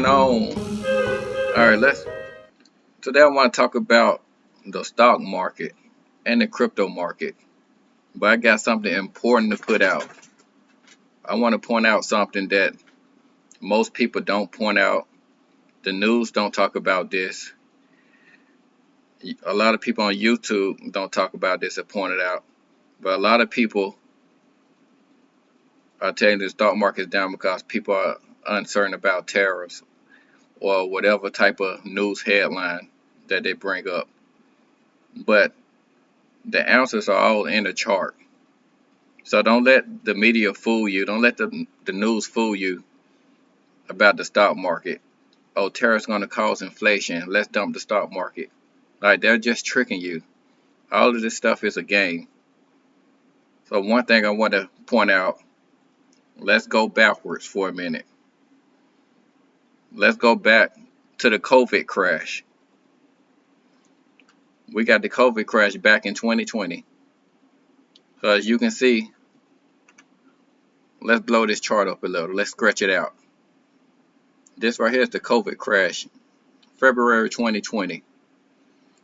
going on? All right, today I want to talk about the stock market and the crypto market. But I got something important to put out. I want to point out something that most people don't point out. The news don't talk about this. A lot of people on YouTube don't talk about this or point it out. But a lot of people are telling the stock market is down because people are uncertain about tariffs or whatever type of news headline that they bring up. But the answers are all in the chart. So don't let the media fool you. Don't let the news fool you about the stock market. Oh, tariffs going to cause inflation. Let's dump the stock market. Like, they're just tricking you. All of this stuff is a game. So one thing I want to point out, let's go backwards for a minute. Let's go back to the COVID crash. We got the COVID crash back in 2020. So as you can see, let's blow this chart up a little. Let's stretch it out. This right here is the COVID crash, February 2020.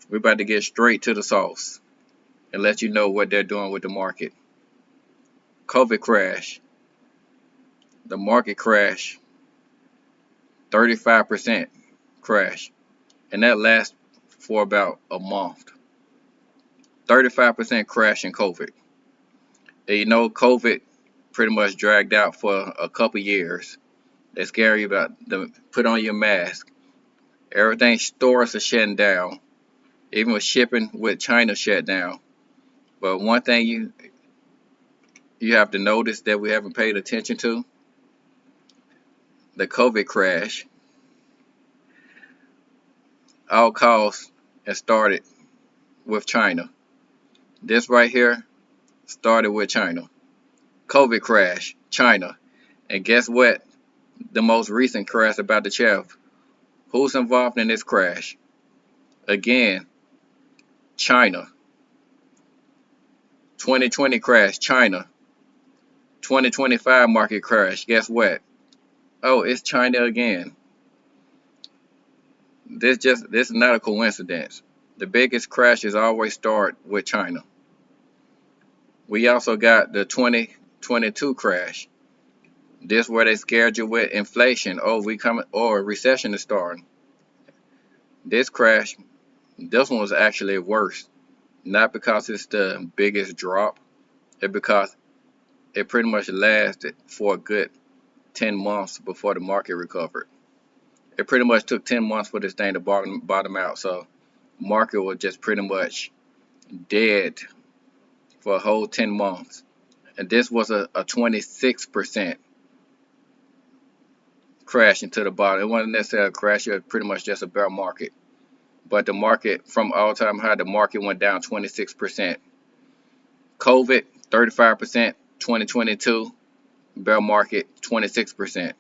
We're about to get straight to the sauce and let you know what they're doing with the market. COVID crash. The market crash, 35% crash. And that lasts for about a month. 35% crash in COVID. And you know, COVID pretty much dragged out for a couple years. They scare you about put on your mask. Everything, stores are shutting down. Even with shipping with China shut down. But one thing you have to notice that we haven't paid attention to, the COVID crash, all caused and started with China. This right here started with China. COVID crash, China. And guess what? The most recent crash about the tariff. Who's involved in this crash? Again, China. 2020 crash, China. 2025 market crash. Guess what? Oh, it's China again. This is not a coincidence. The biggest crashes always start with China. We also got the 2022 crash. This where they scared you with inflation. Oh, we coming, or a recession is starting. This crash, this one was actually worse. Not because it's the biggest drop, it's because it pretty much lasted for a good 10 months before the market recovered. It pretty much took 10 months for this thing to bottom out. So market was just pretty much dead for a whole 10 months. And this was a 26% crash into the bottom. It wasn't necessarily a crash, it was pretty much just a bear market. But the market, from all-time high, the market went down 26%. COVID, 35%, 2022, bear market, 26%.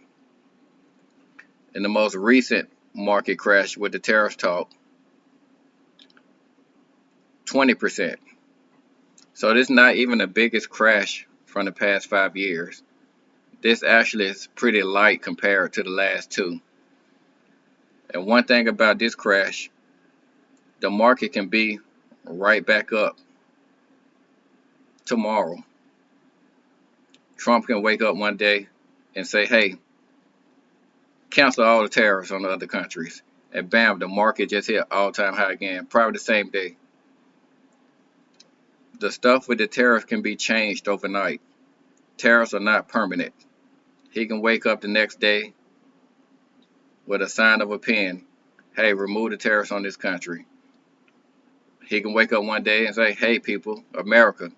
And the most recent market crash with the tariff talk, 20%. So this is not even the biggest crash from the past 5 years. This actually is pretty light compared to the last two. And one thing about this crash, the market can be right back up tomorrow. Trump can wake up one day and say, hey, cancel all the tariffs on the other countries. And bam, the market just hit all-time high again, probably the same day. The stuff with the tariff can be changed overnight. Tariffs are not permanent. He can wake up the next day with a sign of a pen. Hey, remove the tariffs on this country. He can wake up one day and say, hey, people, America,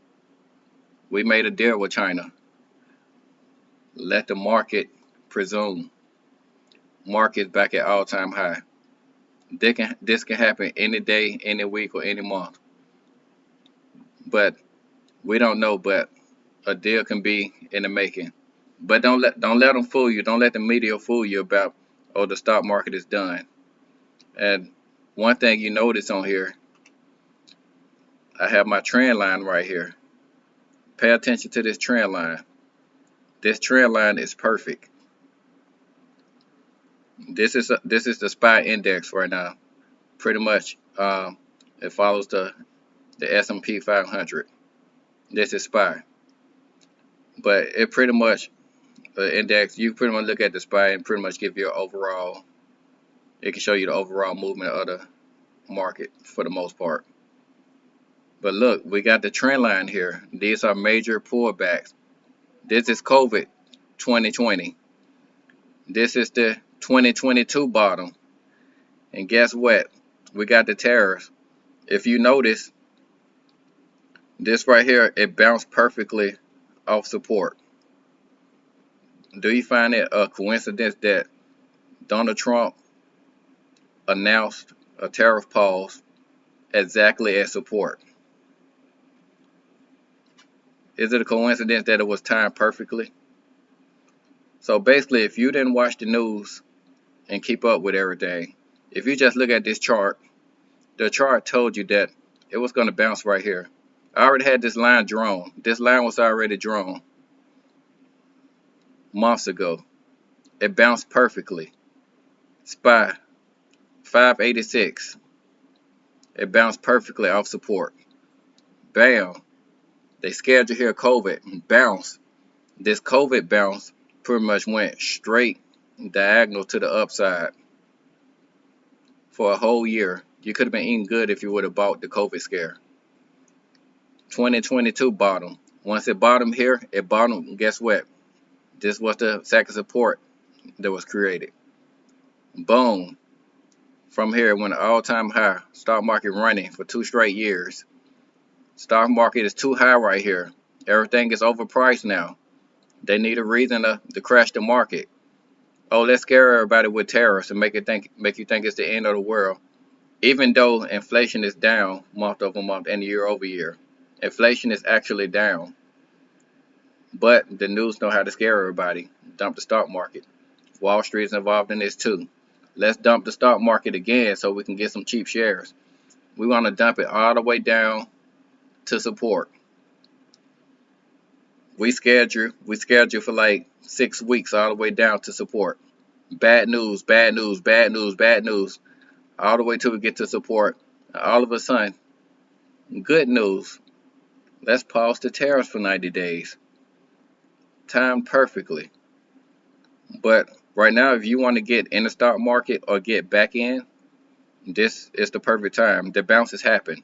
we made a deal with China. Let the market presume. Market's back at all-time high. This can happen any day, any week, or any month. But we don't know, but a deal can be in the making. But don't let them fool you. Don't let the media fool you about, oh, the stock market is done. And one thing you notice on here, I have my trend line right here. Pay attention to this trend line. This trend line is perfect. This is the SPY index right now. Pretty much, it follows the S&P 500. This is SPY, but it pretty much the index. You pretty much look at the SPY and pretty much give you an overall. It can show you the overall movement of the market for the most part. But look, we got the trend line here. These are major pullbacks. This is COVID 2020. This is the 2022 bottom. And guess what? We got the tariffs. If you notice, this right here, it bounced perfectly off support. Do you find it a coincidence that Donald Trump announced a tariff pause exactly at support? Is it a coincidence that it was timed perfectly? So basically, if you didn't watch the news and keep up with everything, if you just look at this chart, the chart told you that it was going to bounce right here. I already had this line drawn. This line was already drawn months ago. It bounced perfectly. SPY 586. It bounced perfectly off support. Bam. They scared you here COVID. Bounce. This COVID bounce pretty much went straight diagonal to the upside for a whole year. You could have been eating good if you would have bought the COVID scare. 2022 bottom. Once it bottomed here, it bottomed. Guess what? This was the second support that was created. Boom. From here, it went an all-time high. Stock market running for 2 straight years. Stock market is too high right here. Everything is overpriced now. They need a reason to crash the market. Oh, let's scare everybody with tariffs and make you think it's the end of the world. Even though inflation is down month over month and year over year, inflation is actually down. But the news know how to scare everybody. Dump the stock market. Wall Street is involved in this too. Let's dump the stock market again so we can get some cheap shares. We want to dump it all the way down to support. We scared you for like 6 weeks all the way down to support. Bad news, bad news, bad news, bad news. All the way till we get to support. All of a sudden, good news. Let's pause the tariffs for 90 days. Timed perfectly. But right now, if you want to get in the stock market or get back in, this is the perfect time. The bounces happen.